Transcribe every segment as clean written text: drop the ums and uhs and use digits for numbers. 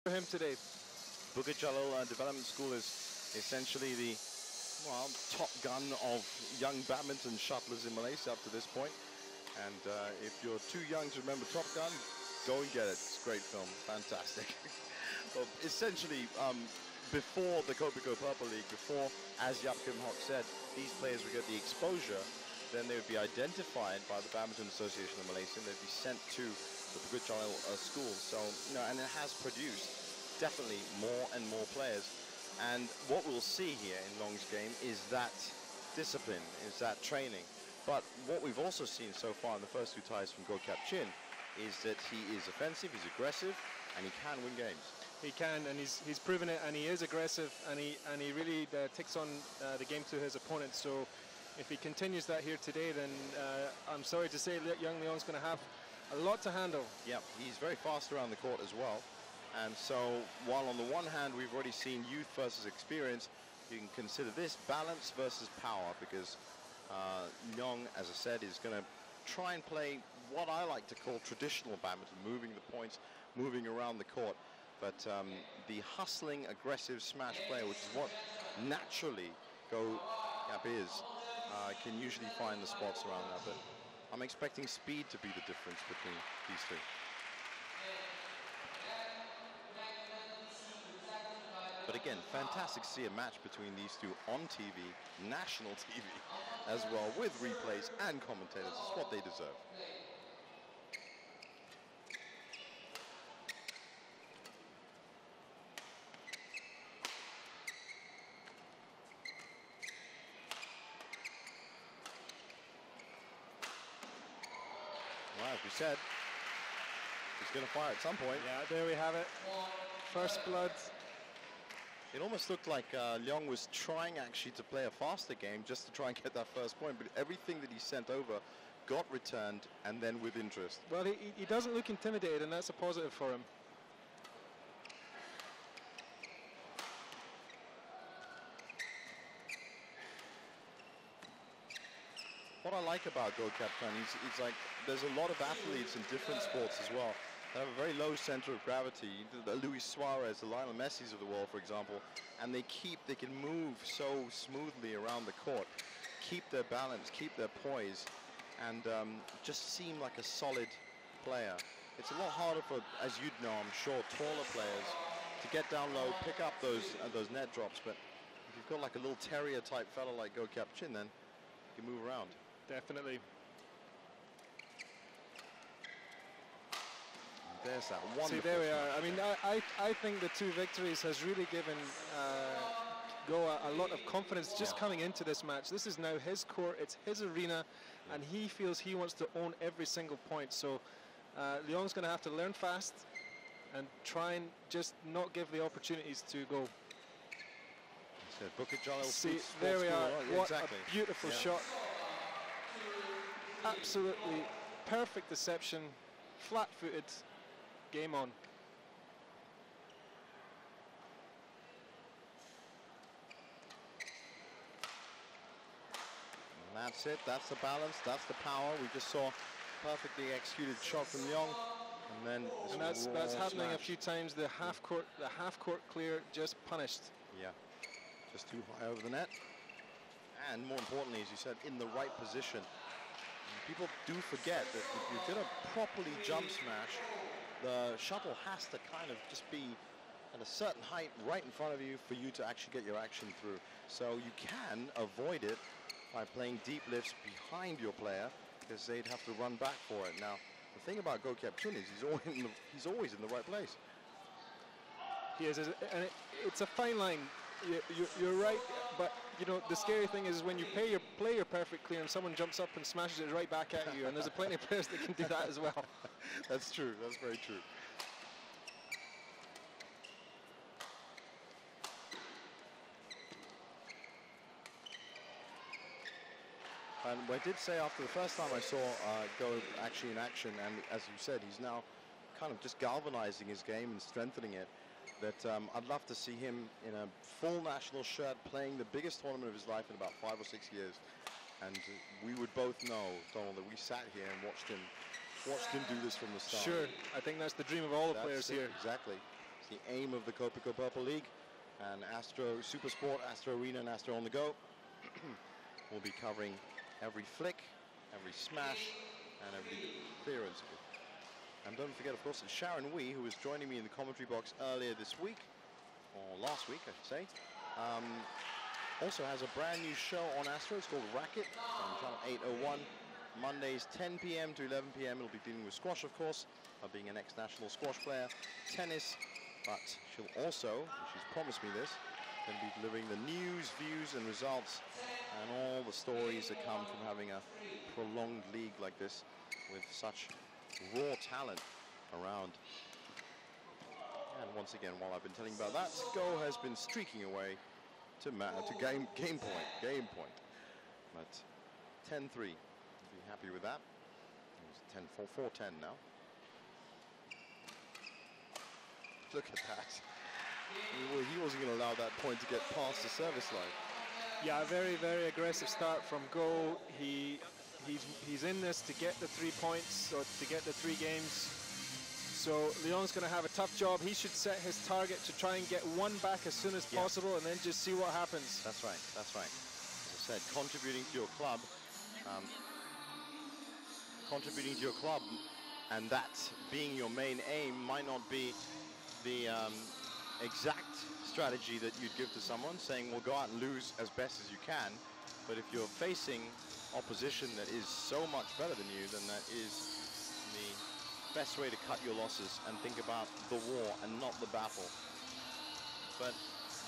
for him today? Bukit Jalil Development School is essentially the, well, top gun of young badminton shuttlers in Malaysia up to this point. And if you're too young to remember Top Gun, go and get it. It's a great film, fantastic. Well, essentially, before the Kopiko Purple League, before, as Yap Kim Hock said, these players would get the exposure, then they would be identified by the Badminton Association of Malaysia, and they'd be sent to the Bukit Jalil school. So, you know, and it has produced definitely more and more players. And what we'll see here in Long's game is that discipline, is that training. But what we've also seen so far in the first two ties from Go Kap Chin is that he is offensive, he's aggressive, and he can win games. He can, and he's proven it, and he is aggressive, and he really takes on the game to his opponent. So if he continues that here today, then I'm sorry to say that young Leong's going to have a lot to handle. Yeah, he's very fast around the court as well. And so while on the one hand we've already seen youth versus experience, you can consider this balance versus power, because Leong, as I said, is going to try and play what I like to call traditional badminton, moving the points, moving around the court. But the hustling, aggressive smash player, which is what naturally Go Kap is, can usually find the spots around that. But I'm expecting speed to be the difference between these two. But again, fantastic to see a match between these two on TV, national TV, as well, with replays and commentators. It's what they deserve. Well, as we said, he's going to fire at some point. Yeah, there we have it. First blood. It almost looked like Leong was trying actually to play a faster game just to try and get that first point, but everything that he sent over got returned, and then with interest. Well, he doesn't look intimidated, and that's a positive for him. What I like about Go Kap Chin, he's like, there's a lot of athletes in different sports as well. They have a very low center of gravity. The Luis Suarez, the Lionel Messi's of the world, for example, and they can move so smoothly around the court, keep their balance, keep their poise, and just seem like a solid player. It's a lot harder for, as you'd know, I'm sure, taller players to get down low, pick up those net drops. But if you've got like a little terrier type fella like Go Kap Chin, then you can move around. Definitely. There's that wonderful. See, there we are. I mean, I think the two victories has really given Go a lot of confidence just coming into this match. This is now his court, it's his arena, and he feels he wants to own every single point. So Leong's going to have to learn fast and try and just not give the opportunities to Go. Bukit Jalil. See, there we are. What exactly. A beautiful shot. Absolutely perfect deception, flat-footed. Game on. And that's it. That's the balance. That's the power. We just saw perfectly executed shot from Leong, and that's happening a few times. The half court clear just punished. Yeah, just too high over the net, and more importantly, as you said, in the right position. People do forget that if you're going to properly jump smash, the shuttle has to kind of just be at a certain height right in front of you for you to actually get your action through. So you can avoid it by playing deep lifts behind your player, because they'd have to run back for it. Now, the thing about Go Kap Chin is he's always in the right place. He is, and it's a fine line. You're right, but you know the scary thing is when you play your perfect clear and someone jumps up and smashes it right back at you, and there's a plenty of players that can do that as well. That's true. That's very true. And I did say after the first time I saw Go actually in action, and as you said, he's now kind of just galvanizing his game and strengthening it, that I'd love to see him in a full national shirt playing the biggest tournament of his life in about 5 or 6 years. And we would both know, Donald, that we sat here and watched him do this from the start. Sure, I think that's the dream of all the players here. Exactly. the aim of the Kopiko Purple League. And Astro Super Sport, Astro Arena, and Astro on the Go will be covering every flick, every smash, and every clearance. And don't forget, of course, that Sharon Wee, who was joining me in the commentary box earlier this week, or last week, I should say, also has a brand new show on Astro. It's called Racket on channel 801. Mondays 10 p.m. to 11 p.m. It'll be dealing with squash, of course, being an ex-national squash player, tennis, but she'll also, she's promised me this, going to be delivering the news, views, and results, and all the stories that come from having a prolonged league like this with such raw talent around. And once again, while I've been telling you about that, Go has been streaking away to game point. But 10-3. Be happy with that. It's 10-4, 4-10 now. Look at that. He wasn't going to allow that point to get past the service line. Yeah, very, very aggressive start from Go. He's in this to get the 3 points, or to get the 3 games. So Leon's going to have a tough job. He should set his target to try and get one back as soon as possible, and then just see what happens. That's right, that's right. As I said, contributing to your club, and that being your main aim might not be the exact strategy that you'd give to someone, saying, well, go out and lose as best as you can. But if you're facing opposition that is so much better than you, then that is the best way to cut your losses and think about the war and not the battle. But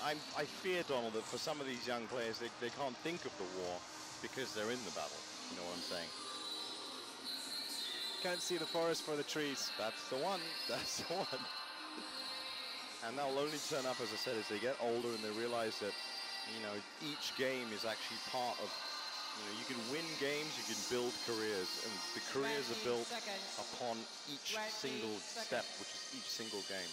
I fear, Donald, that for some of these young players, they can't think of the war because they're in the battle. You know what I'm saying? Can't see the forest for the trees. That's the one. That's the one. And that will only turn up, as I said, as they get older and they realize that, you know, each game is actually part of, you know, you can win games, you can build careers, and the careers are built upon each single step, which is each single game.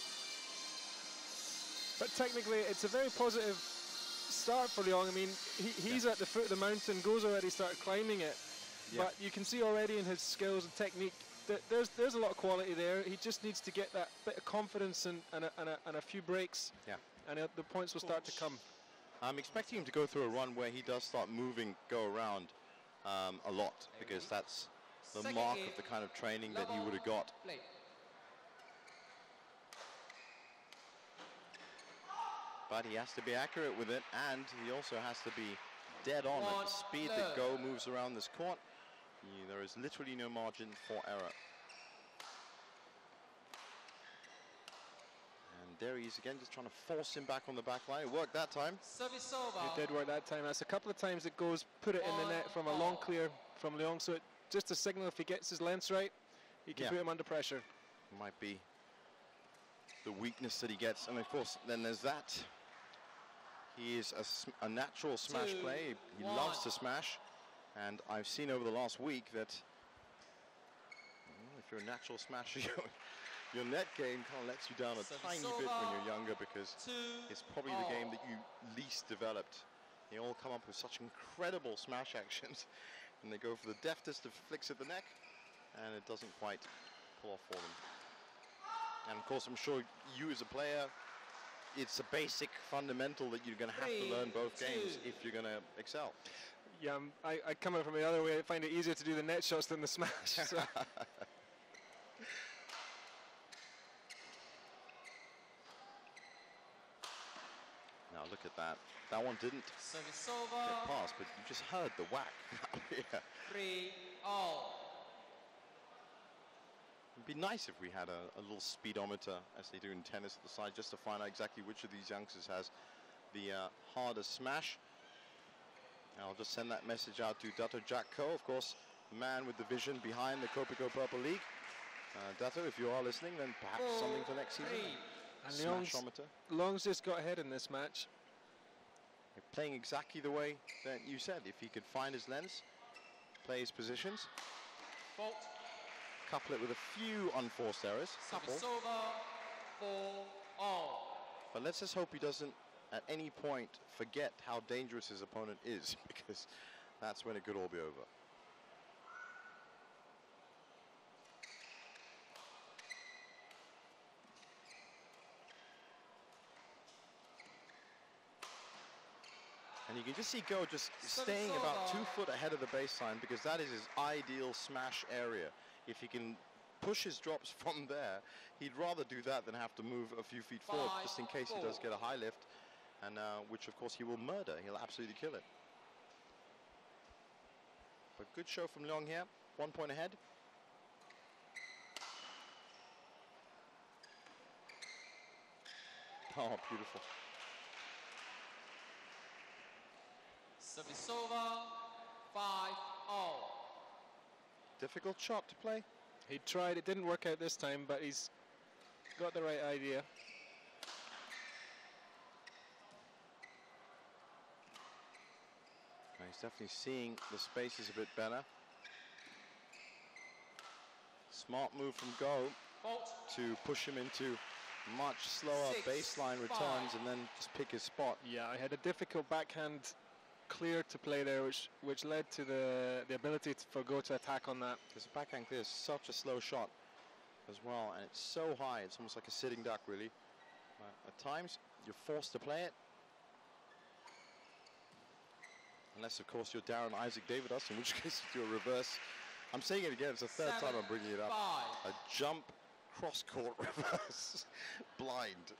But technically, it's a very positive start for Leon. I mean, he's at the foot of the mountain, Go's already started climbing it. Yeah. But you can see already in his skills and technique that there's a lot of quality there. He just needs to get that bit of confidence and a few breaks, and the points will start to come. I'm expecting him to go through a run where he does start moving, go around a lot, because that's the mark of the kind of training that he would have got. But he has to be accurate with it, and he also has to be dead on at the speed that Go moves around this court. There is literally no margin for error. And there he is again, just trying to force him back on the back line. It worked that time. It did work that time. That's a couple of times it goes, put it in the net from a long clear from Leon. So just a signal, if he gets his lengths right, he can put him under pressure. Might be the weakness that he gets. And of course, then there's that. He is a natural smash play. He loves to smash. And I've seen over the last week that if you're a natural smasher, your net game kind of lets you down a tiny bit when you're younger, because it's probably the game that you least developed. They all come up with such incredible smash actions, and they go for the deftest of flicks at the neck, and it doesn't quite pull off for them. And of course, I'm sure you as a player, it's a basic fundamental that you're going to have to learn both games if you're going to excel. Yeah, I come in from the other way. I find it easier to do the net shots than the smash. So. Now look at that. That one didn't get past, but you just heard the whack. Yeah. 3-all. It'd be nice if we had a little speedometer, as they do in tennis at the side, just to find out exactly which of these youngsters has the hardest smash. And I'll just send that message out to Dato Jack Ko, of course, the man with the vision behind the Kopiko Purple League. Dato, if you are listening, then perhaps something for next season. And Leon's just got ahead in this match. They're playing exactly the way that you said. If he could find his lens, play his positions, couple it with a few unforced errors. But let's just hope he doesn't at any point forget how dangerous his opponent is, because that's when it could all be over. And you can just see Go just staying about 2 foot ahead of the baseline because that is his ideal smash area. If he can push his drops from there, he'd rather do that than have to move a few feet forward just in case he does get a high lift, and which of course he will murder. He'll absolutely kill it. But good show from Leong here. 1 point ahead. Oh, beautiful. Service over, 5-all. Difficult shot to play. He tried, it didn't work out this time, but he's got the right idea. He's definitely seeing the spaces a bit better. Smart move from Go to push him into much slower baseline returns and then just pick his spot. Yeah, I had a difficult backhand clear to play there, which led to the ability for Go to attack on that. Because the backhand clear is such a slow shot as well, and it's so high, it's almost like a sitting duck, really. At times, you're forced to play it. Unless, of course, you're Darren Isaac Davidas, in which case you do a reverse. I'm saying it again, it's the third time I'm bringing it up. A jump cross-court reverse blind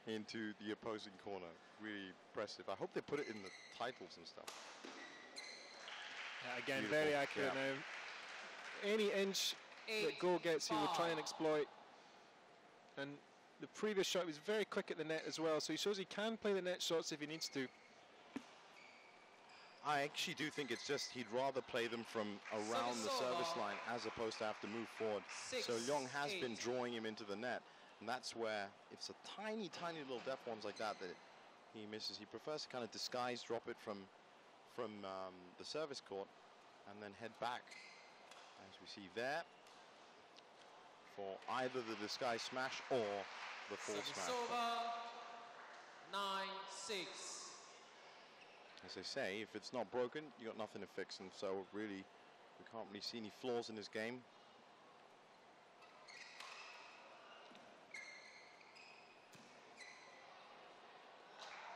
into the opposing corner. Really impressive. I hope they put it in the titles and stuff. Yeah, again, beautiful. very accurate now. Any inch that Go gets, he will try and exploit. And the previous shot was very quick at the net as well, so he shows he can play the net shots if he needs to. I actually do think it's just he'd rather play them from around the service line as opposed to have to move forward. So Leong has been drawing him into the net, and that's where it's a tiny, tiny little def ones like that that he misses. He prefers to kind of disguise drop it from the service court and then head back, as we see there, for either the disguise smash or the full smash. 9-6. As I say, if it's not broken, you got nothing to fix, and so really, we can't really see any flaws in this game.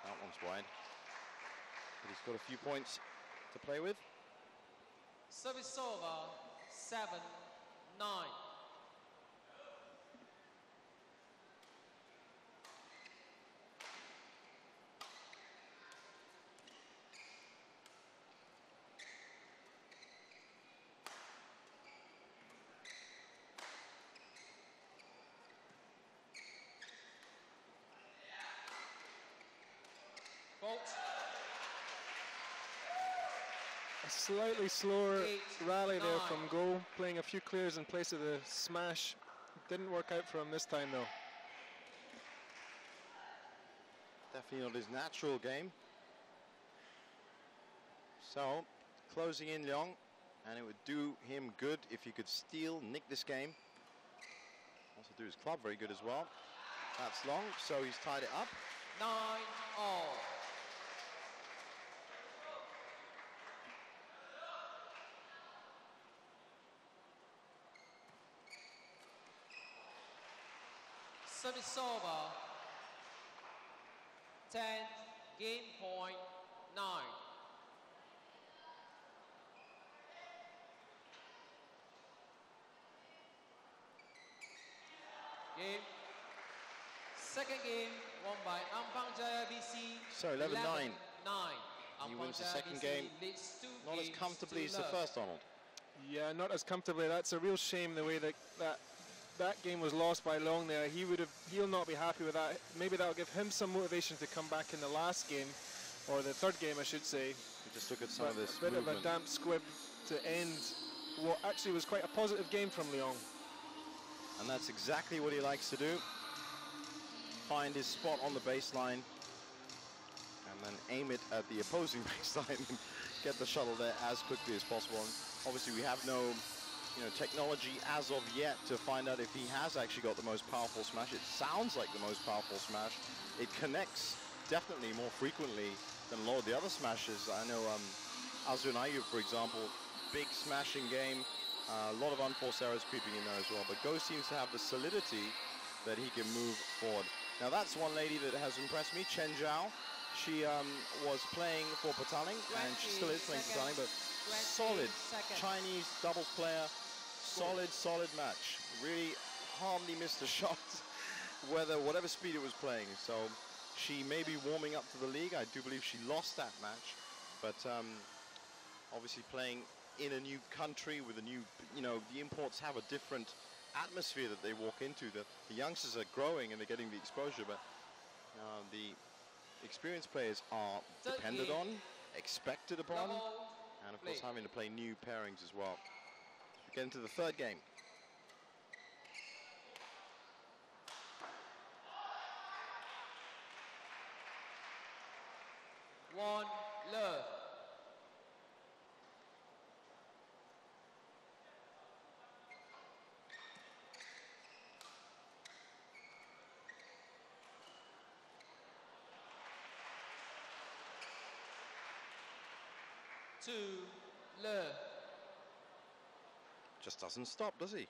That one's wide, but he's got a few points to play with. Service over, 7-9. A slightly slower rally there from Go, playing a few clears in place of the smash. Didn't work out for him this time though. Definitely not his natural game. So, closing in Leong, and it would do him good if he could steal, nick this game. Also do his club very good as well. That's Long, so he's tied it up. 9-all. Service over, 10, game point, 9. Game. Second game won by Ampang Jaya BC. So 11-9. 11-9. He wins the second game, not as comfortably as the first, Donald. Yeah, not as comfortably. That's a real shame the way that game was lost by Long there. He'll not be happy with that. Maybe that'll give him some motivation to come back in the last game, or the third game, I should say. We just look at some of this a bit movement. of a damp squib to end what actually was quite a positive game from Leong. And that's exactly what he likes to do. Find his spot on the baseline and then aim it at the opposing baseline and get the shuttle there as quickly as possible. And obviously we have no technology as of yet to find out if he has actually got the most powerful smash. It sounds like the most powerful smash. It connects definitely more frequently than a lot of the other smashes. I know Azun Ayub, for example, big smashing game. A lot of unforced errors creeping in there as well. But Go seems to have the solidity that he can move forward. Now that's one lady that has impressed me, Chen Zhao. She was playing for Pataling, and she still is playing for Pataling, but solid Chinese doubles player, solid match. Really hardly missed a shot, whatever speed it was playing. So she may be warming up to the league. I do believe she lost that match, but obviously playing in a new country with a new, the imports have a different atmosphere that they walk into. The youngsters are growing and they're getting the exposure, but the experienced players are depended on, expected upon, and of course having to play new pairings as well. We get into the third game. One love. Two love. Just doesn't stop, does he?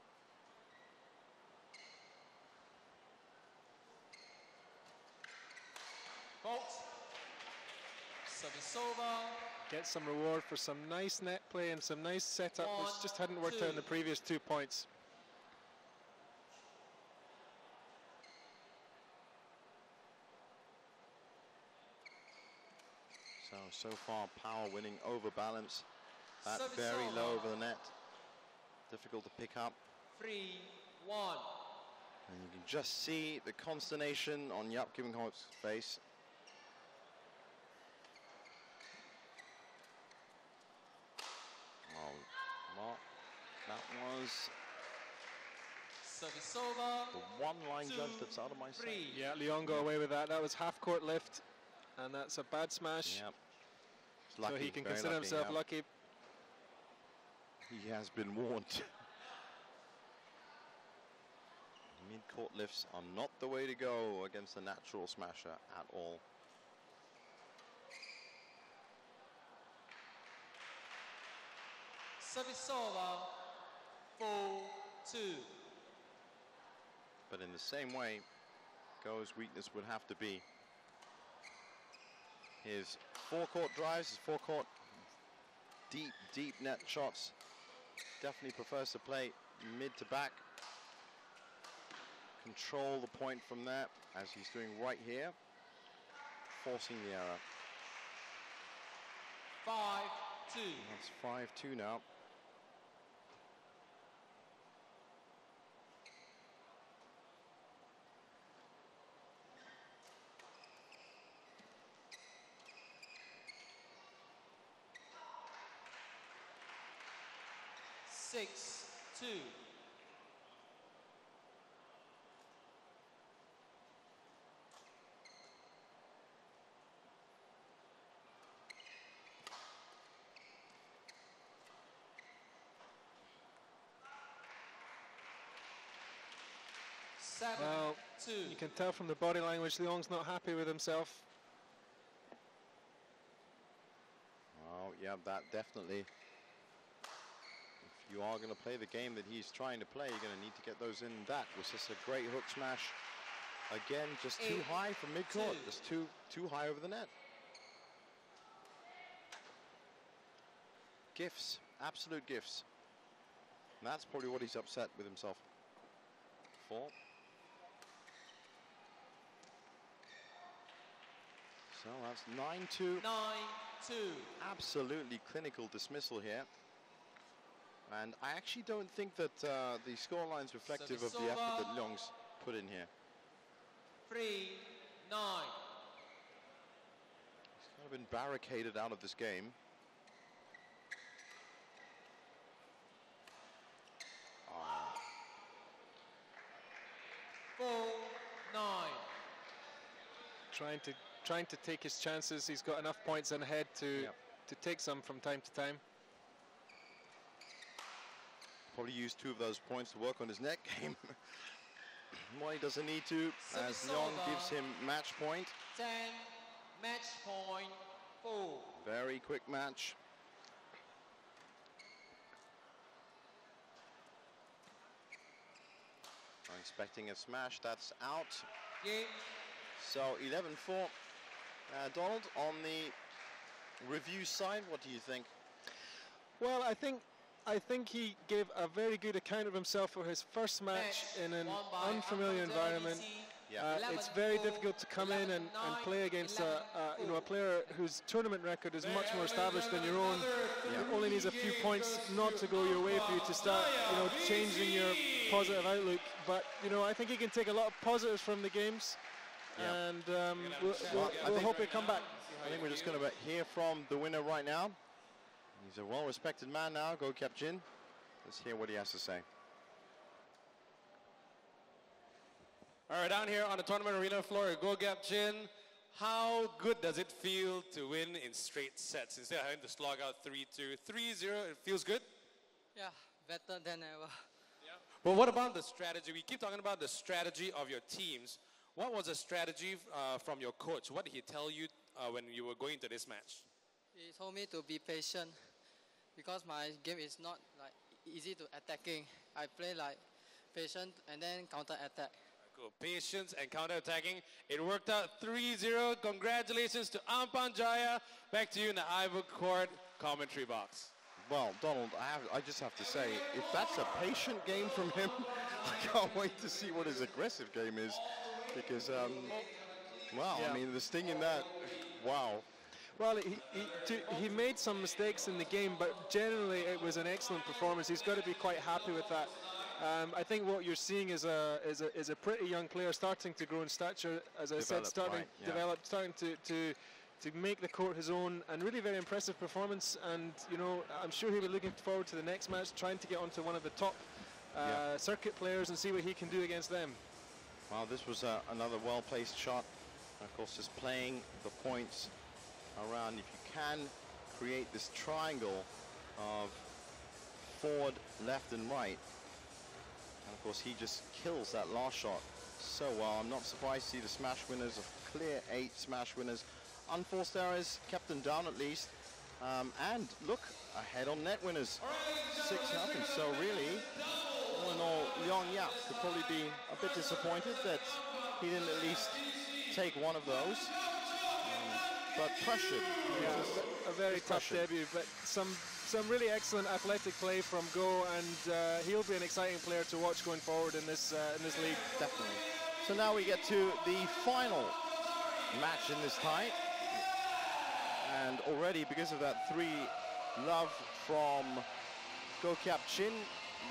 Fault. Service over. Get some reward for some nice net play and some nice setup, which just hadn't worked out in the previous 2 points. So far, power winning over balance. That very low over the net. Difficult to pick up. 3-1. And you can just see the consternation on Yap Kim Ho's face. Oh, Mark, that was Service over. the one line judge that's out of my sight. Yeah, Leon got away with that. That was half court lift, and that's a bad smash. Yep. So he can consider himself lucky. He has been warned. Mid-court lifts are not the way to go against a natural smasher at all. Service over. 4-2. But in the same way, Go's weakness would have to be his forecourt drives, his forecourt deep net shots. Definitely prefers to play mid to back. Control the point from there, as he's doing right here. Forcing the error. 5-2. That's 5-2 now. Six, 2. Well, you can tell from the body language, Leong's not happy with himself. Oh, yeah, that definitely. If you are going to play the game that he's trying to play, you're going to need to get those in. That was just a great hook smash. Again, just too high from mid-court, just too high over the net. Gifts, absolute gifts. And that's probably what he's upset with himself for. So that's 9-2. 9-2. Absolutely clinical dismissal here. And I actually don't think that the scoreline's reflective of the effort that Leong's put in here. 3-9. He's kind of been barricaded out of this game. Oh. 4-9. Trying to take his chances. He's got enough points ahead to take some from time to time. Probably use 2 of those points to work on his net game. Why he doesn't need to, as Leong gives him match point. 10, match point 4. Very quick match. I'm expecting a smash, that's out. Game. So 11-4. Donald, on the review side, what do you think? Well, I think he gave a very good account of himself for his first match in an unfamiliar environment. It's very difficult to come in and play against a player whose tournament record is much more established than your own. It only needs a few points not to go your way for you to start, changing your positive outlook. But I think he can take a lot of positives from the games, and we'll hope he come back. I think we're just going to hear from the winner right now. He's a well-respected man now, Go Kyap Jin. Let's hear what he has to say. All right, down here on the tournament arena floor, Go Kyap Jin. How good does it feel to win in straight sets instead of having to slog out 3-2, 3-0? It feels good? Yeah, better than ever. Yeah. But what about the strategy? We keep talking about the strategy of your teams. What was the strategy from your coach? What did he tell you when you were going into this match? He told me to be patient because my game is not like easy to attacking. I play like patient and then counter attack. Cool. Patience and counter-attacking. It worked out 3-0. Congratulations to Ampang Jaya. Back to you in the Ivory Court commentary box. Well, Donald, I just have to say, if that's a patient game from him, I can't wait to see what his aggressive game is. Because, I mean, the sting in that, wow. Well, he made some mistakes in the game, but generally it was an excellent performance. He's got to be quite happy with that. I think what you're seeing is a pretty young player starting to grow in stature, as I said, starting to make the court his own, and really very impressive performance. And I'm sure he'll be looking forward to the next match, trying to get onto one of the top circuit players and see what he can do against them. Well, this was another well-placed shot. Of course, just playing the points around. If you can create this triangle of forward, left, and right. And of course, he just kills that last shot so well. I'm not surprised to see the smash winners, of clear 8 smash winners. Unforced errors kept them down at least. And look, ahead on net winners, 6-0. So really, all in all, Leong Yap could probably be a bit disappointed that he didn't at least take one of those. But pressured. Yeah, a very tough debut, but some really excellent athletic play from Go, and he'll be an exciting player to watch going forward in this league. Definitely. So now we get to the final match in this tie. And already, because of that 3 love from Go Kyap Jin,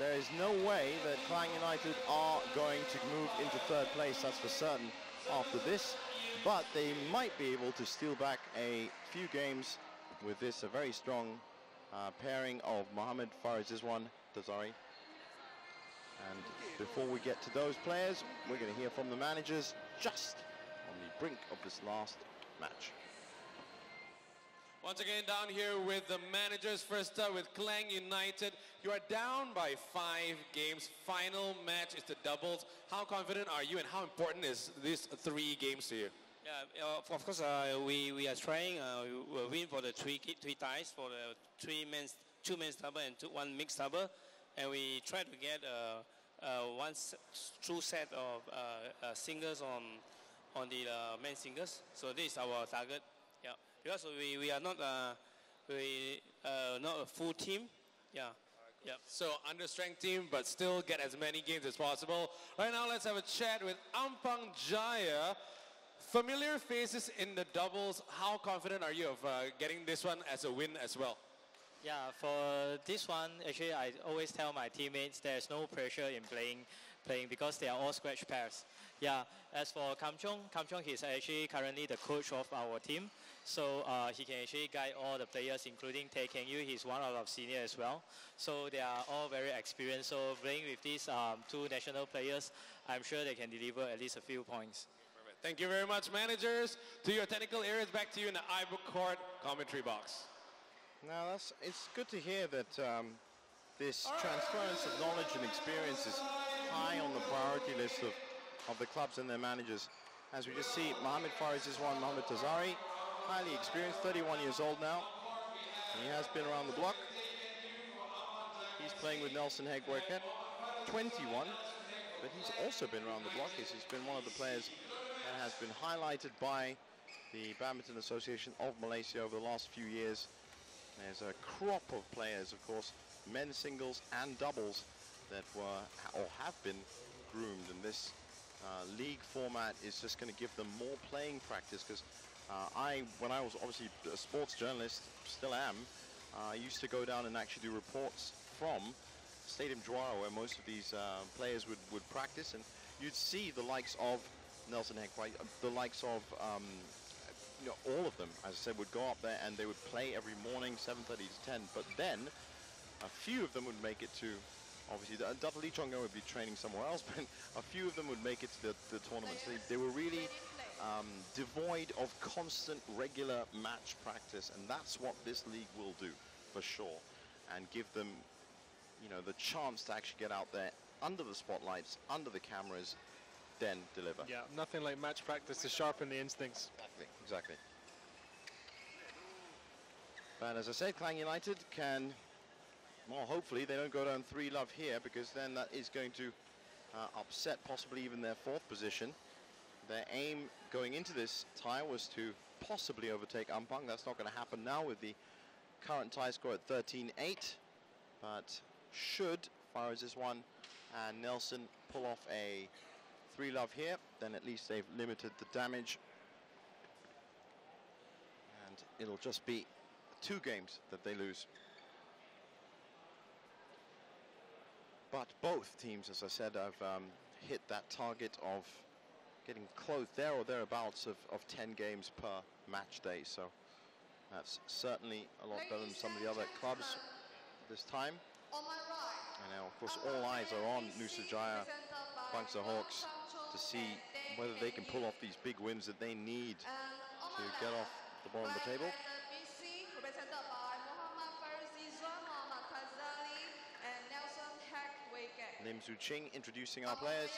there is no way that Klang United are going to move into 3rd place, that's for certain, after this. But they might be able to steal back a few games with this, a very strong pairing of Mohamed Farizizwan Dazari. And before we get to those players, we're going to hear from the managers just on the brink of this last match. Once again, down here with the managers. First up with Klang United. You are down by 5 games. Final match is the doubles. How confident are you, and how important is these 3 games to you? Yeah, of course, we are trying. We'll win for the three ties, for the 2 men's double and 1 mixed double, and we try to get one true set of singles on the men's singles. So this is our target. Yeah, because we are not not a full team. Yeah. Yeah. So understrength team, but still get as many games as possible. Right now, let's have a chat with Ampang Jaya. Familiar faces in the doubles. How confident are you of getting this one as a win as well? Yeah, for this one, actually, I always tell my teammates there's no pressure in playing because they are all scratch pairs. Yeah, as for Kam Chong, he's actually currently the coach of our team. So he can actually guide all the players, including Tae Keng Yu. He's one of our senior as well. So they are all very experienced. So playing with these 2 national players, I'm sure they can deliver at least a few points. Thank you very much, managers. To your technical areas, back to you in the Ivory Court commentary box. Now, it's good to hear that this transference of knowledge and experience is high on the priority list of the clubs and their managers. As we just see, Mohamed Farizizwan Mohamed Tazari, highly experienced, 31 years old now. He has been around the block. He's playing with Nelson Hegwerket, 21, but he's also been around the block. He's been one of the players that has been highlighted by the Badminton Association of Malaysia over the last few years. There's a crop of players, of course, men's singles and doubles, that were or have been groomed, and this league format is just going to give them more playing practice, because when I was obviously a sports journalist, still am, I used to go down and actually do reports from Stadium Jawara, where most of these players would practice, and you'd see the likes of Nelson Heckwhite, the likes of you know, all of them, as I said, would go up there and they would play every morning, 7:30 to 10. But then a few of them would make it to, obviously, Dr. Lee Chong would be training somewhere else, but a few of them would make it to the tournaments. They were really devoid of constant, regular match practice, and that's what this league will do, for sure, and give them, you know, the chance to actually get out there under the spotlights, under the cameras, then deliver. Yeah, nothing like match practice to sharpen the instincts. Exactly. But as I said, Klang United can, well, hopefully they don't go down 3-love here, because then that is going to upset possibly even their 4th position. Their aim going into this tie was to possibly overtake Ampang. That's not going to happen now with the current tie score at 13-8. But should Faroes this one and Nelson pull off a 3-love here, then at least they've limited the damage. And it'll just be 2 games that they lose. But both teams, as I said, have hit that target of getting close there or thereabouts of 10 games per match day. So that's certainly a lot better than some of the other clubs this time. And now, of course, all eyes are on Nusa Jaya, Bangsa Hawks, to see whether they can pull off these big wins that they need to get off the bottom of the table. Lim Su Ching introducing our players.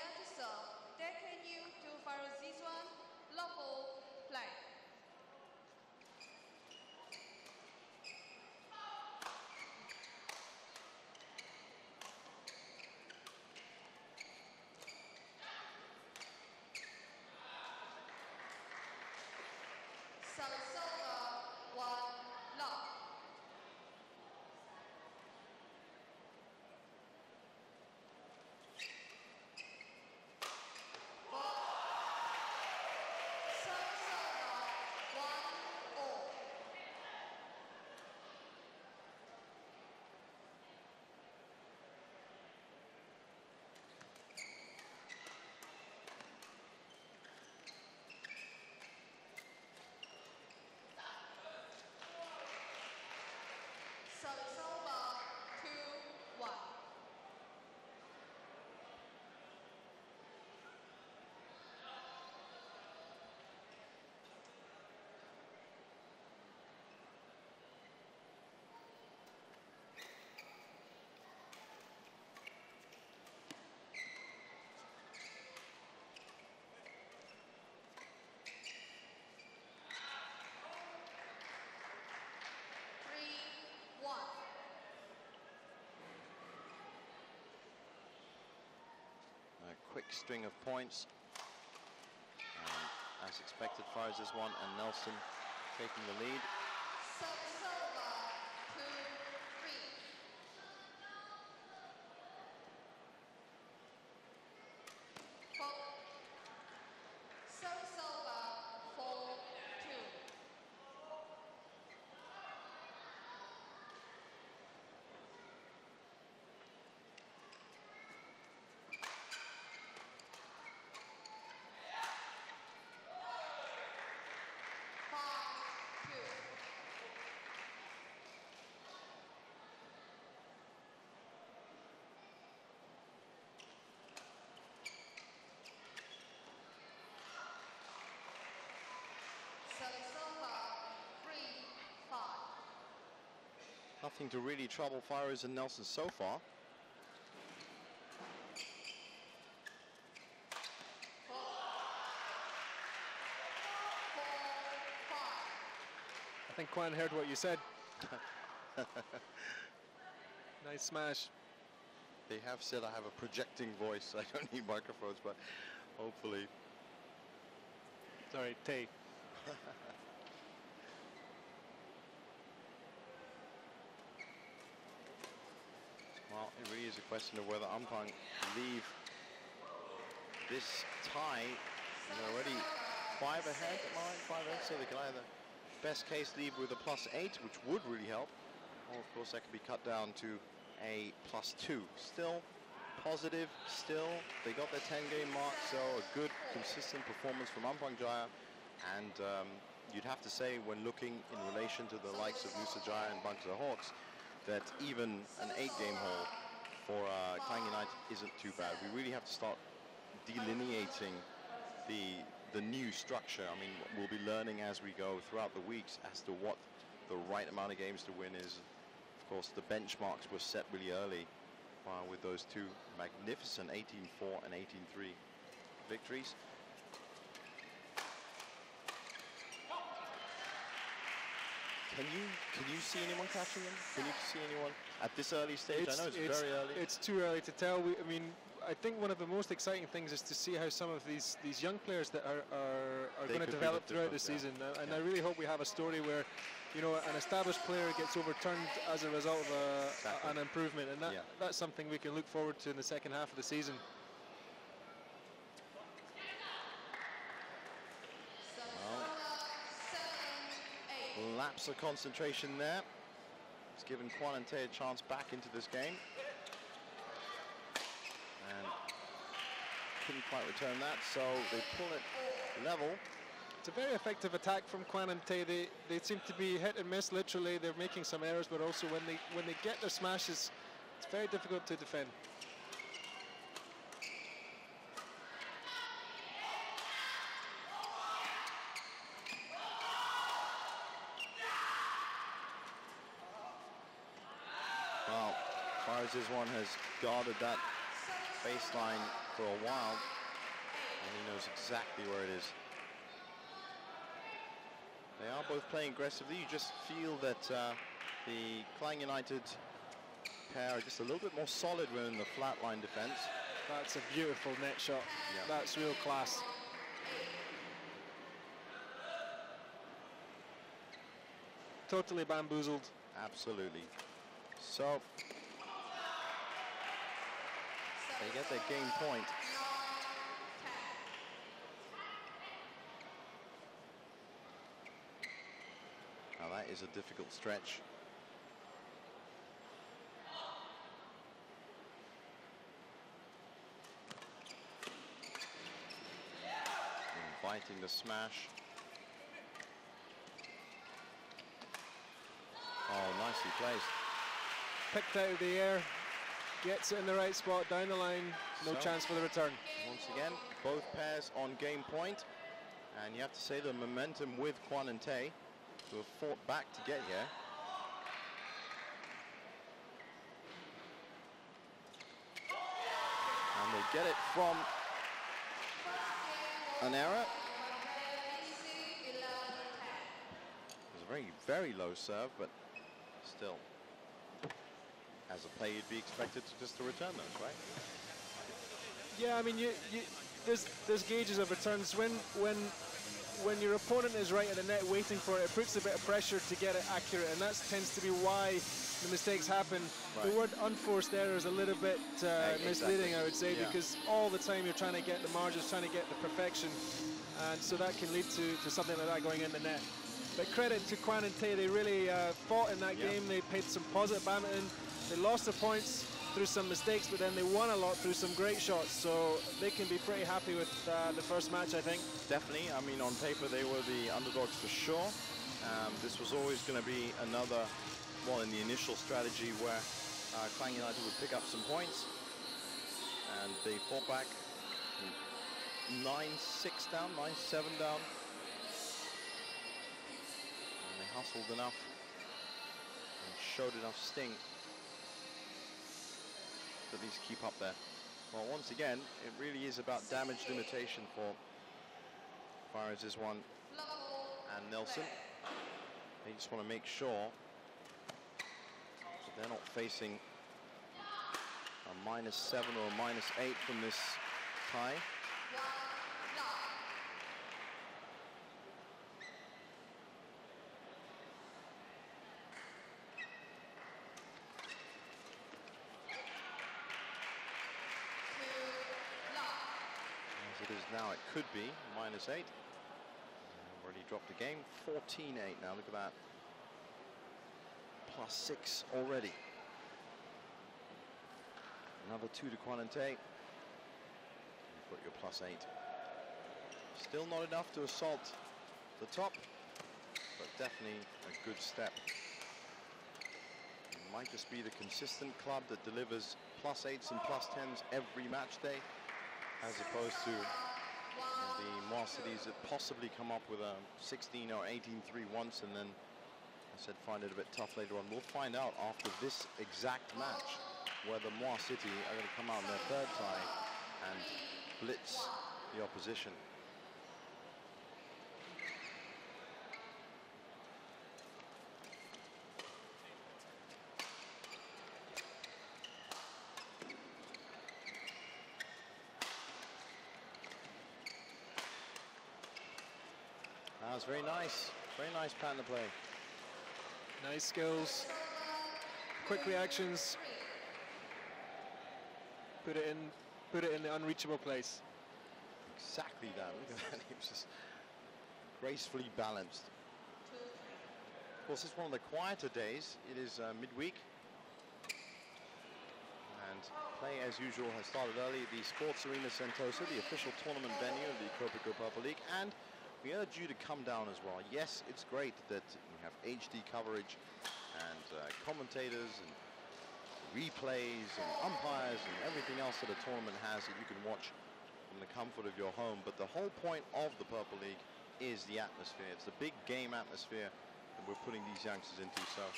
Quick string of points. And as expected, Faroes this one, and Nelson taking the lead. Nothing to really trouble Faroes and Nelson so far. I think Kwan heard what you said. Nice smash. They have said I have a projecting voice. I don't need microphones, but hopefully. Sorry, Tay. Well, it really is a question of whether Ampang leave this tie. They're already 5 ahead, am I right? 5 ahead, so they can either, best case, leave with a +8, which would really help. Or, of course, that could be cut down to a +2. Still positive, still. They got their 10-game mark, so a good, consistent performance from Ampang Jaya. And you'd have to say, when looking in relation to the likes of Nusa Jaya and Bangsa Hawks, that even an 8-game haul for Klang United isn't too bad. We really have to start delineating the new structure. I mean, we'll be learning as we go throughout the weeks as to what the right amount of games to win is. Of course, the benchmarks were set really early with those two magnificent 18-4 and 18-3 victories. Can you see anyone catching them? Can you see anyone at this early stage? I know it's very early. It's too early to tell. I mean, I think one of the most exciting things is to see how some of these young players that are going to develop throughout the season. And I really hope we have a story where, you know, an established player gets overturned as a result of an improvement, and that's something we can look forward to in the second half of the season. Lapse of concentration there. It's given Kwan and Tae a chance back into this game. And couldn't quite return that, so they pull it level. It's a very effective attack from Kwan and Tae. They seem to be hit and miss, literally. They're making some errors, but also when they get their smashes, it's very difficult to defend. This one has guarded that baseline for a while, and he knows exactly where it is. They are both playing aggressively. You just feel that the Klang United pair are just a little bit more solid within the flatline defense. That's a beautiful net shot. Yeah. That's real class. Totally bamboozled. Absolutely. So they get their game point. Now that is a difficult stretch. Inviting the smash. Oh, nicely placed. Picked out of the air. Gets it in the right spot, down the line, no chance for the return. Once again, both pairs on game point. And you have to say the momentum with Kwan and Tae, who have fought back to get here. And they get it from an error. It was a very, very low serve, but still. As a player, you'd be expected to return those, right? Yeah, I mean, there's gauges of returns. When your opponent is right at the net waiting for it, it puts a bit of pressure to get it accurate, and that tends to be why the mistakes happen. Right. The word unforced error is a little bit misleading, I would say, because all the time you're trying to get the margins, trying to get the perfection, and so that can lead to something like that going in the net. But credit to Kwan and Tae, they really fought in that game. They played some positive badminton. They lost the points through some mistakes, but then they won a lot through some great shots. So they can be pretty happy with the first match, I think. Definitely. I mean, on paper, they were the underdogs for sure. This was always going to be another, well, in the initial strategy where Klang United would pick up some points. And they fought back 9-6 down, 9-7 down. And they hustled enough and showed enough sting at least keep up there. Well, once again, it really is about damage limitation for Fares Rizwan and Nelson. They just want to make sure that they're not facing a -7 or a -8 from this tie. now it could be -8. Already dropped the game. 14-8 now. Look at that. +6 already. Another 2 to Kwanante. You've got your +8. Still not enough to assault the top, but definitely a good step. It might just be the consistent club that delivers +8s and +10s every match day, as opposed to the Moa cities that possibly come up with a 16 or 18-3 once and then, I said, find it a bit tough later on. We'll find out after this exact match whether Moa City are going to come out in their third tie and blitz the opposition. That was very nice pattern to play. Nice skills, quick reactions. Put it in the unreachable place. Exactly that. Look at that. It was just gracefully balanced. Of course, it's one of the quieter days. It is midweek. And play, as usual, has started early at the Sports Arena Sentosa, the official tournament venue of the Kopiko Purple League. And we urge you to come down as well. Yes, it's great that we have HD coverage and commentators and replays and umpires and everything else that a tournament has that you can watch from the comfort of your home. But the whole point of the Purple League is the atmosphere. It's the big game atmosphere that we're putting these youngsters into. So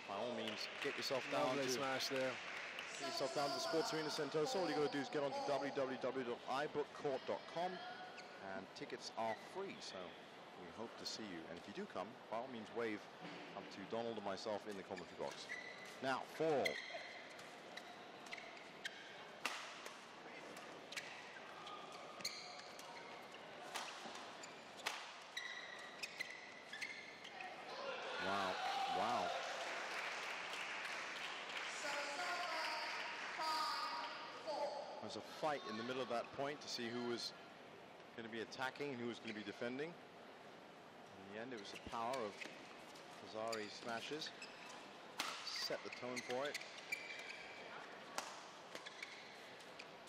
by all means, get yourself down to smash there. Get yourself down to the Sports Arena Sentosa. All you got to do is get onto www.ibookcourt.com. And tickets are free, so we hope to see you. And if you do come, by all means wave up to Donald and myself in the commentary box. Now, 4-all. Wow, wow. There's a fight in the middle of that point to see who was going to be attacking and who was going to be defending. In the end, it was the power of Hazari's smashes set the tone for it.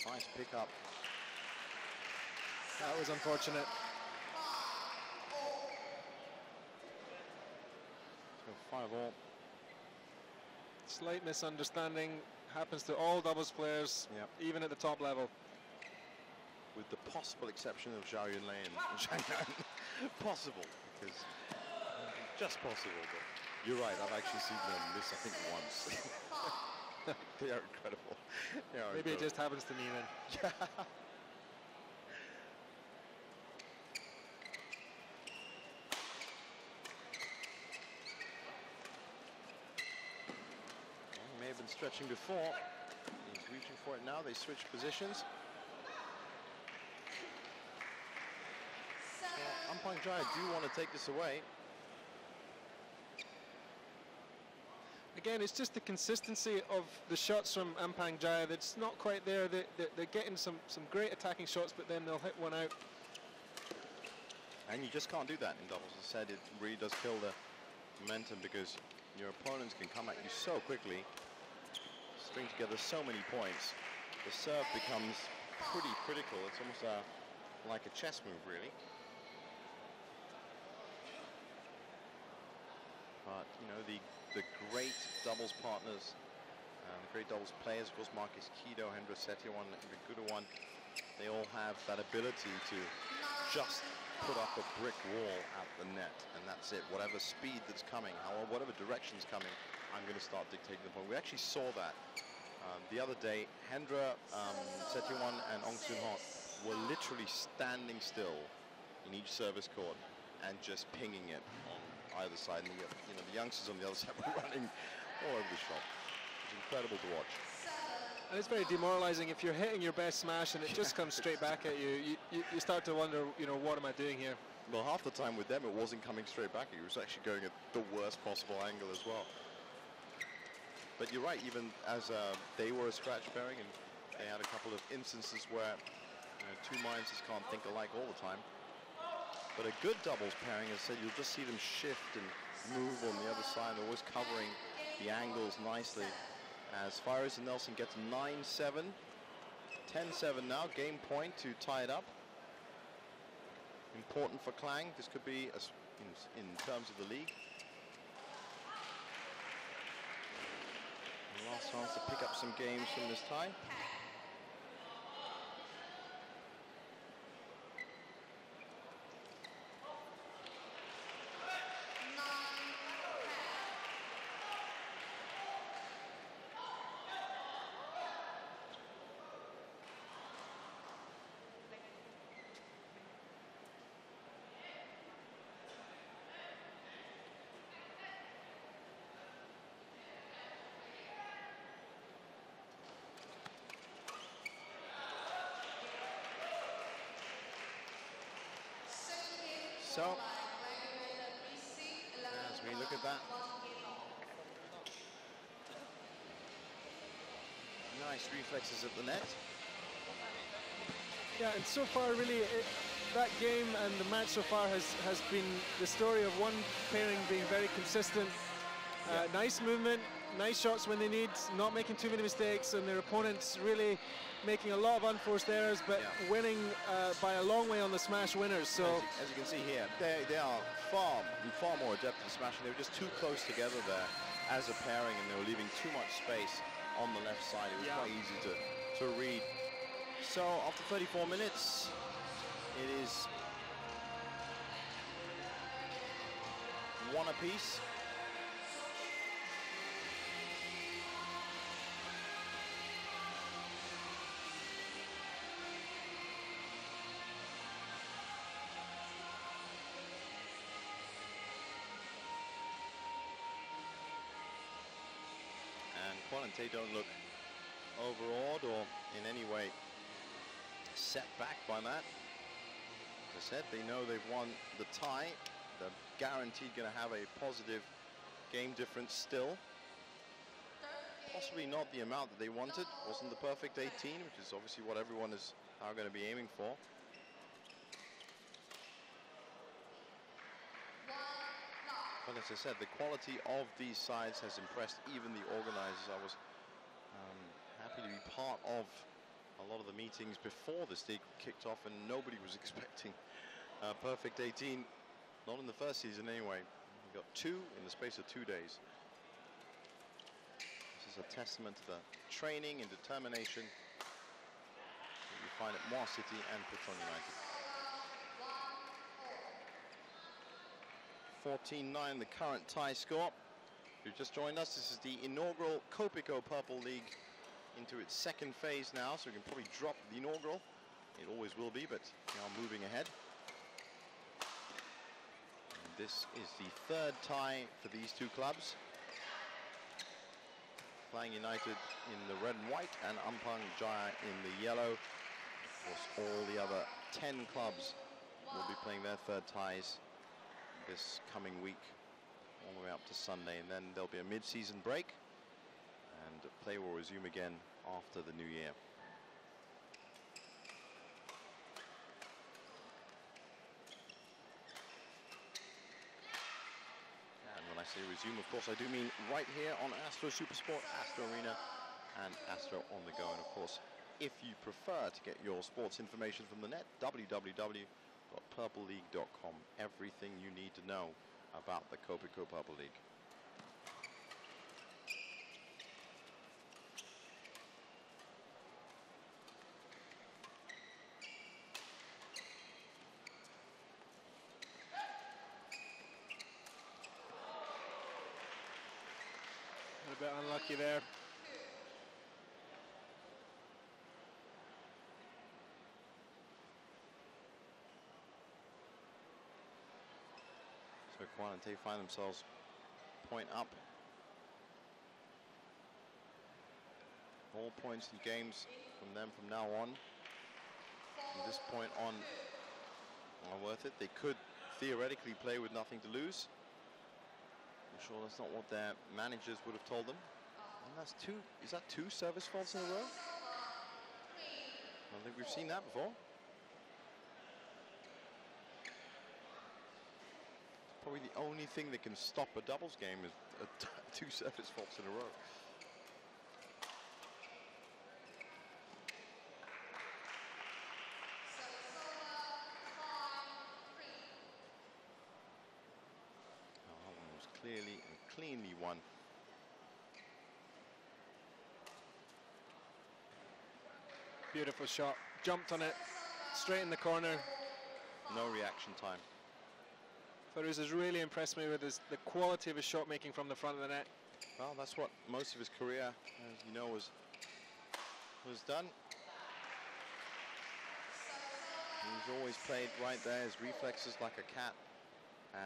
Nice pickup. That was unfortunate. So 5-all. Slight misunderstanding happens to all doubles players, even at the top level. With the possible exception of Zhao Yunlei and Zhang Nan. Possible, because just possible, but you're right, I've actually seen them miss, I think, once. They are incredible. They are Maybe incredible. it just happens to me then. Well, he may have been stretching before. He's reaching for it now. They switch positions. Ampang Jaya do want to take this away. Again, it's just the consistency of the shots from Ampang Jaya that's not quite there. They're getting some great attacking shots, but then they'll hit one out. And you just can't do that in doubles. As I said, it really does kill the momentum because your opponents can come at you so quickly, string together so many points. The serve becomes pretty critical. It's almost like a chess move, really. But, you know, the great doubles partners, the great doubles players, of course, Marcus Kido, Hendra Setiawan, and Vigudawan, they all have that ability to just put up a brick wall at the net, and that's it. Whatever speed that's coming, whatever direction's coming, I'm going to start dictating the point. We actually saw that the other day. Hendra Setiawan and Ong Soon Ho were literally standing still in each service court and just pinging it on either side, and the youngsters on the other side were running all over the shop. It was incredible to watch. And it's very demoralizing if you're hitting your best smash and it just comes straight back at you. You start to wonder, what am I doing here? Well, half the time with them, it wasn't coming straight back at you. It was actually going at the worst possible angle as well. But you're right, even as they were a scratch pairing, and they had a couple of instances where Two minds just can't think alike all the time. But a good doubles pairing, as I said, you'll just see them shift and move on the other side. They're always covering the angles nicely. As Fires and Nelson get to 9-7. 10-7 now, game point to tie it up. Important for Klang. This could be in terms of the league. And last chance to pick up some games from this tie. So, as we look at that, nice reflexes at the net. Yeah, and so far, really, that game and the match so far has been the story of one pairing being very consistent. Nice movement, nice shots when they need, not making too many mistakes, and their opponents really making a lot of unforced errors, but winning by a long way on the smash winners. So as you can see here, they are far more adept at smashing. They were just too close together there as a pairing, and they were leaving too much space on the left side. It was quite easy to read. So after 34 minutes, it is 1 apiece. They don't look overawed or in any way set back by that. As I said, they know they've won the tie. They're guaranteed going to have a positive game difference still. Possibly not the amount that they wanted. Wasn't the perfect 18, which is obviously what everyone is now going to be aiming for. But as I said, the quality of these sides has impressed even the organizers. I was happy to be part of a lot of the meetings before this league kicked off, and nobody was expecting a perfect 18, not in the first season anyway. We got 2 in the space of 2 days. This is a testament to the training and determination that you find at Moir City and Petron United. 14-9 the current tie score. If you've just joined us, this is the inaugural Kopiko Purple League into its second phase now, so we can probably drop the inaugural. It always will be, but we are moving ahead. And this is the 3rd tie for these two clubs. Klang United in the red and white, and Ampang Jaya in the yellow. Of course, all the other 10 clubs will be playing their 3rd ties this coming week, all the way up to Sunday, and then there'll be a mid-season break, and play will resume again after the new year. And when I say resume, of course, I do mean right here on Astro Supersport, Astro Arena, and Astro on the go. And of course, if you prefer to get your sports information from the net, www.purpleleague.com. Everything you need to know about the Kopiko Purple League. A bit unlucky there. So Kwan and Tay find themselves point up. All points in games from them from now on. From this point on are worth it. They could theoretically play with nothing to lose. I'm sure that's not what their managers would have told them. And that's 2, is that 2 service faults in a row? I don't think we've seen that before. Probably the only thing that can stop a doubles game is two service faults in a row. Oh, that one was clearly and cleanly won. Beautiful shot. Jumped on it, straight in the corner. No reaction time. Farouz has really impressed me with the quality of his shot making from the front of the net. Well, that's what most of his career, as you know, was done. He's always played right there, his reflexes like a cat.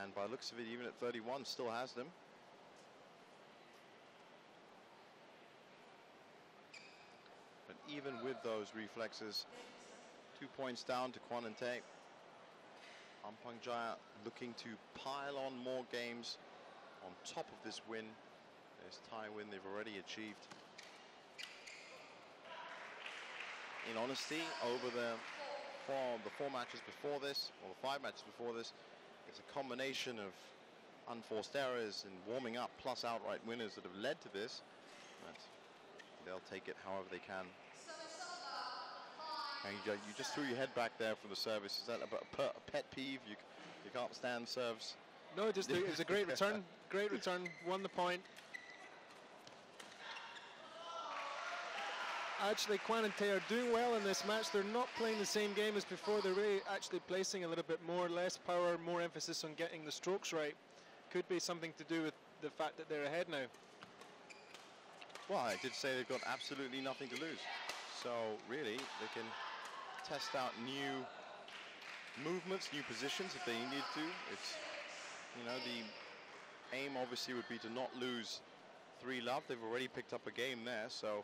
And by looks of it, even at 31, still has them. But even with those reflexes, 2 points down to Kwanante. Ampang Jaya looking to pile on more games on top of this win. This tie win they've already achieved. In honesty, over the four matches before this, or the 5 matches before this, it's a combination of unforced errors and warming up plus outright winners that have led to this. But they'll take it however they can. And you just threw your head back there from the service. Is that a pet peeve? You can't stand serves? No, just it was a great return. Great return. Won the point. Actually, Kwanante are doing well in this match. They're not playing the same game as before. They're really actually placing a little bit more, less power, more emphasis on getting the strokes right. Could be something to do with the fact that they're ahead now. Well, I did say they've got absolutely nothing to lose. So really, they can test out new movements, new positions if they need to. It's, you know, the aim obviously would be to not lose 3-love. They've already picked up a game there, so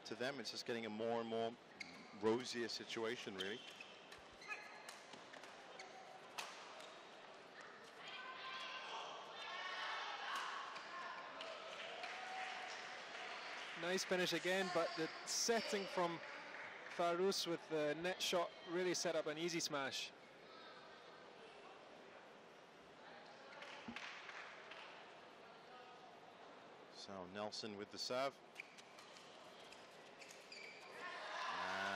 to them it's just getting a more and more rosier situation, really. Nice finish again, but the setting from Farouz with the net shot really set up an easy smash. So Nelson with the serve.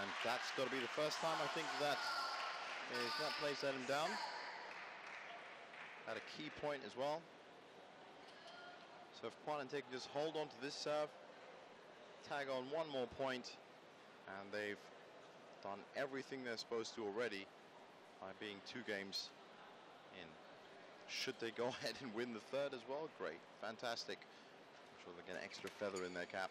And that's got to be the first time I think that place let him down. At a key point as well. So if Kwanante can just hold on to this serve, tag on one more point, and they've done everything they're supposed to already by being 2 games in. Should they go ahead and win the 3rd as well? Great, fantastic. I'm sure they'll get an extra feather in their cap.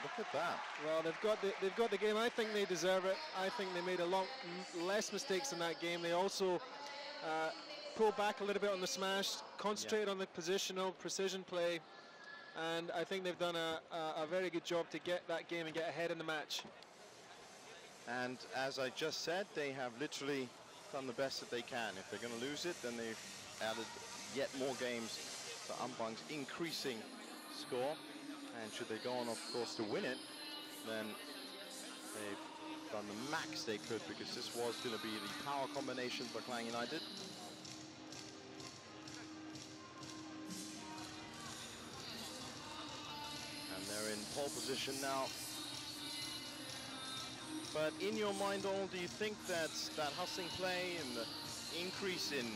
Look at that. Well, they've got the game. I think they deserve it. I think they made a lot less mistakes in that game. They also pulled back a little bit on the smash, concentrated on the positional precision play, and I think they've done a very good job to get that game and get ahead in the match. And as I just said, they have literally done the best that they can. If they're going to lose it, then they've added yet more games to Ampang's increasing score. And should they go on, of course, to win it, then they've done the max they could, because this was going to be the power combination for Klang United. And they're in pole position now. But in your mind, all, do you think that hustling play and the increase in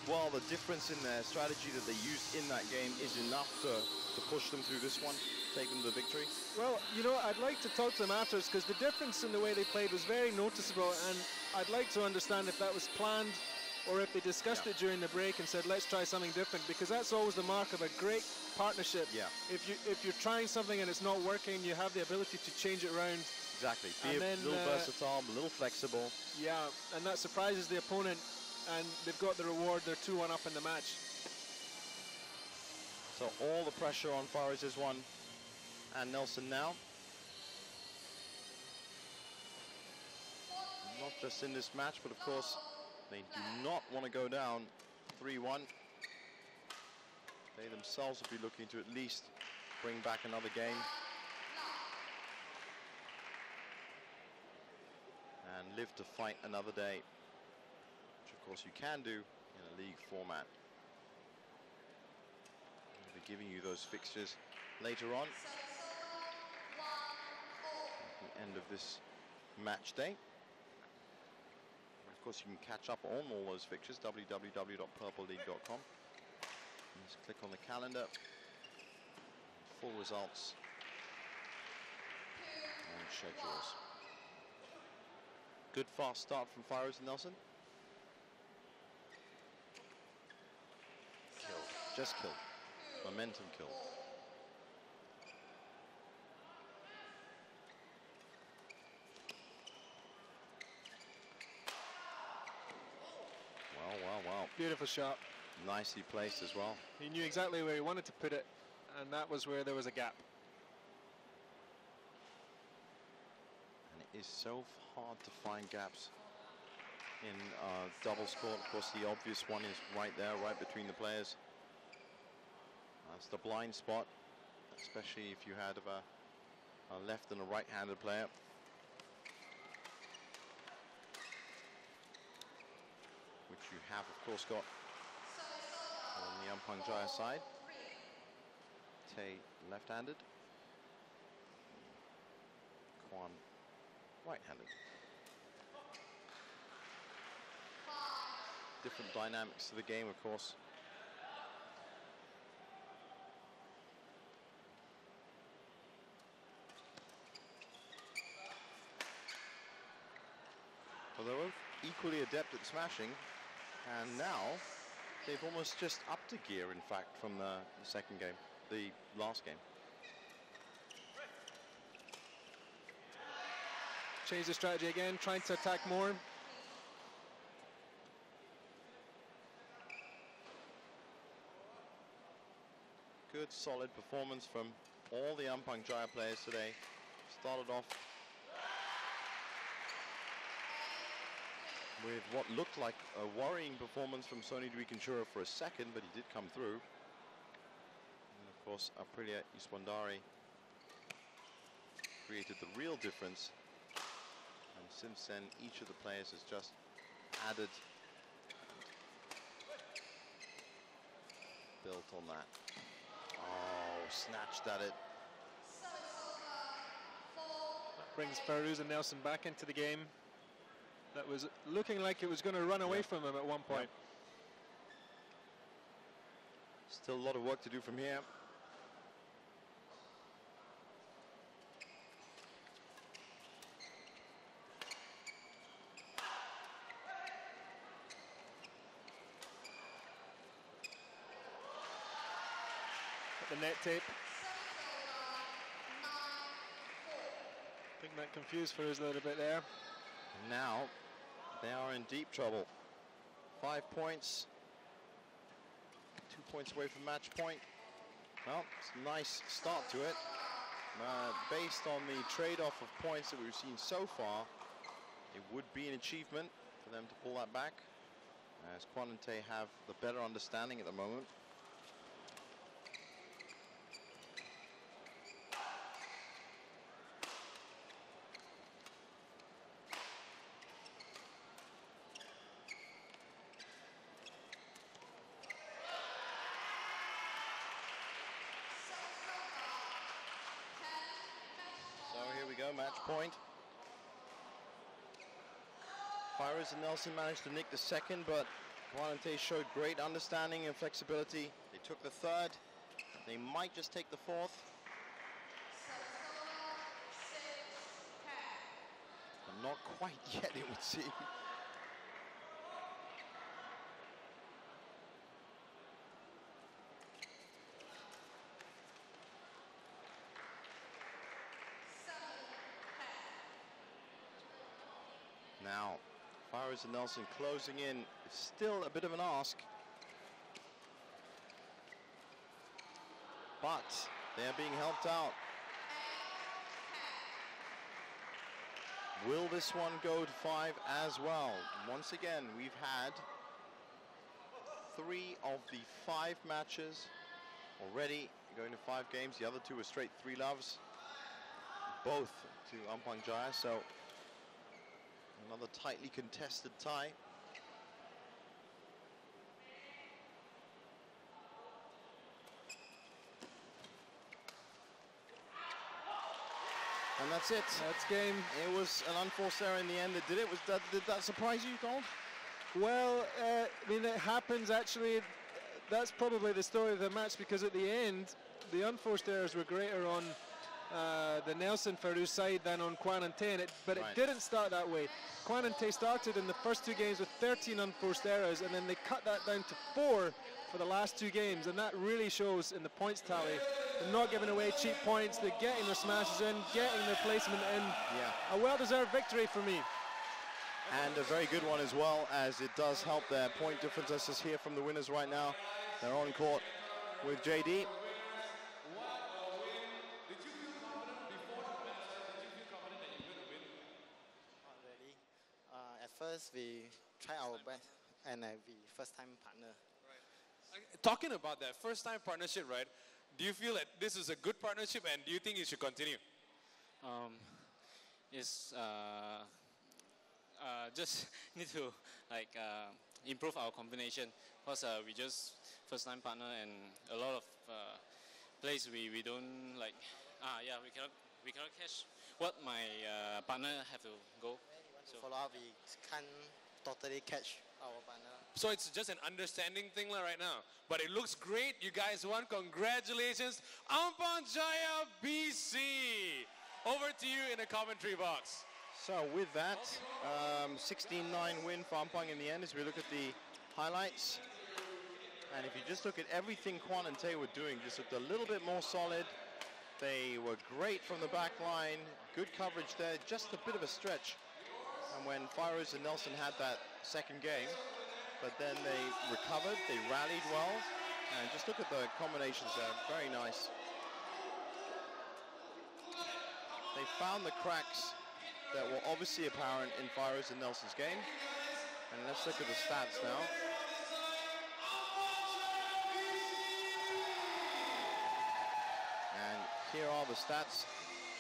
well, the difference in their strategy that they used in that game is enough to push them through this one, take them to the victory? Well, you know, I'd like to talk to them afterwards, because the difference in the way they played was very noticeable, and I'd like to understand if that was planned or if they discussed it during the break and said, let's try something different, because that's always the mark of a great partnership. Yeah. If you're trying something and it's not working, you have the ability to change it around. Exactly. Be a little versatile, a little flexible. Yeah, and that surprises the opponent, and they've got the reward. They're 2-1 up in the match. So all the pressure on Fares Iswan and Nelson now. Not just in this match, but of course, they do not want to go down 3-1. They themselves will be looking to at least bring back another game. And live to fight another day, which of course you can do in a league format. I'll be giving you those fixtures later on at the end of this match day. And of course you can catch up on all those fixtures, www.purpleleague.com. Just click on the calendar, full results and schedules. Good fast start from Fares and Nelson. Killed, just killed. Momentum killed. Wow. Beautiful shot. Nicely placed as well. He knew exactly where he wanted to put it, and that was where there was a gap. And it is so hard to find gaps in doubles court. Of course, the obvious one is right there, right between the players. That's the blind spot, especially if you had a left and a right-handed player. Which you have, of course, got on the Ampang Jaya side. Tay left-handed. Kwan right-handed. Different dynamics to the game, of course. Well, they're both equally adept at smashing, and now they've almost just upped a gear, in fact, from the second game, the last game. Change the strategy again, trying to attack more. Good, solid performance from all the Ampang Jaya players today. Started off with what looked like a worrying performance from Sony Dweekanchura for a second, but he did come through. And of course, Aprilia Iswandari created the real difference. And since then, each of the players has just added, built on that. Oh, snatched at it. That brings Fares and Nelson back into the game. That was looking like it was going to run away from him at one point. Still a lot of work to do from here. At the net tape. I think that confused Fares a little bit there. Now they are in deep trouble. 5 points. 2 points away from match point. Well, it's a nice start to it. Based on the trade-off of points that we've seen so far, it would be an achievement for them to pull that back, as Kwan and Tay have the better understanding at the moment. Match point. Fares and Nelson managed to nick the second, but Kwan and Tay showed great understanding and flexibility. They took the third. They might just take the fourth. But not quite yet, it would seem. Now, Farouz and Nelson closing in. It's still a bit of an ask. But they're being helped out. Will this one go to 5 as well? Once again, we've had 3 of the 5 matches already going to 5 games. The other 2 were straight 3 loves, both to Ampang Jaya. So another tightly contested tie. And that's it. That's game. It was an unforced error in the end that did it. Did that surprise you, Donald? Well, I mean, it happens actually. That's probably the story of the match, because at the end, the unforced errors were greater on the Nelson Farouz side than on Kwan and Tae, but it didn't start that way. Kwan and Tae started in the first 2 games with 13 unforced errors, and then they cut that down to 4 for the last 2 games, and that really shows in the points tally. They're not giving away cheap points, they're getting their smashes in, getting their placement in. Yeah. A well-deserved victory for me. And a very good one as well, as it does help their point difference. Let's just hear from the winners right now. They're on court with JD. At first, we try our best, and we first-time partner. Talking about that first-time partnership, right? Do you feel that this is a good partnership, and do you think it should continue? It's just need to improve our combination, because we just first-time partner, and a lot of plays we don't like. We cannot catch what my partner have to go. So follow up, we can't totally catch our partner. So it's just an understanding thing right now. But it looks great. You guys won. Congratulations. Ampang Jaya BC. Over to you in the commentary box. So with that, 16-9 win for Ampang in the end as we look at the highlights. And if you just look at everything Kwan and Tae were doing, just looked a little bit more solid. They were great from the back line. Good coverage there. Just a bit of a stretch. And when Farouz and Nelson had that second game, but then they recovered, they rallied well, and just look at the combinations there, very nice. They found the cracks that were obviously apparent in Farouz and Nelson's game. And let's look at the stats now. And here are the stats.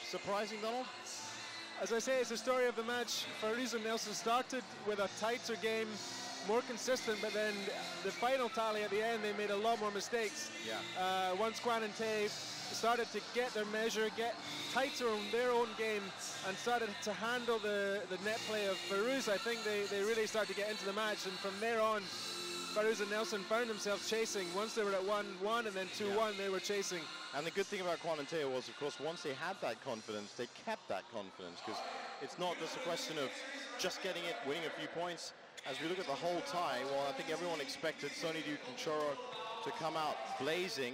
Surprising, Donald? As I say, it's the story of the match. Farouz and Nelson started with a tighter game, more consistent, but then the final tally at the end, they made a lot more mistakes. Yeah. Once Kwan and Tae started to get their measure, get tighter on their own game, and started to handle the net play of Farouz, I think they really started to get into the match, and from there on, Farouz and Nelson found themselves chasing. Once they were at 1-1 and then 2-1, they were chasing. And the good thing about Kwan and Tae was, of course, once they had that confidence, they kept that confidence, because it's not just a question of just getting it, winning a few points. As we look at the whole tie, well, I think everyone expected Sonny Duke and Choro to come out blazing,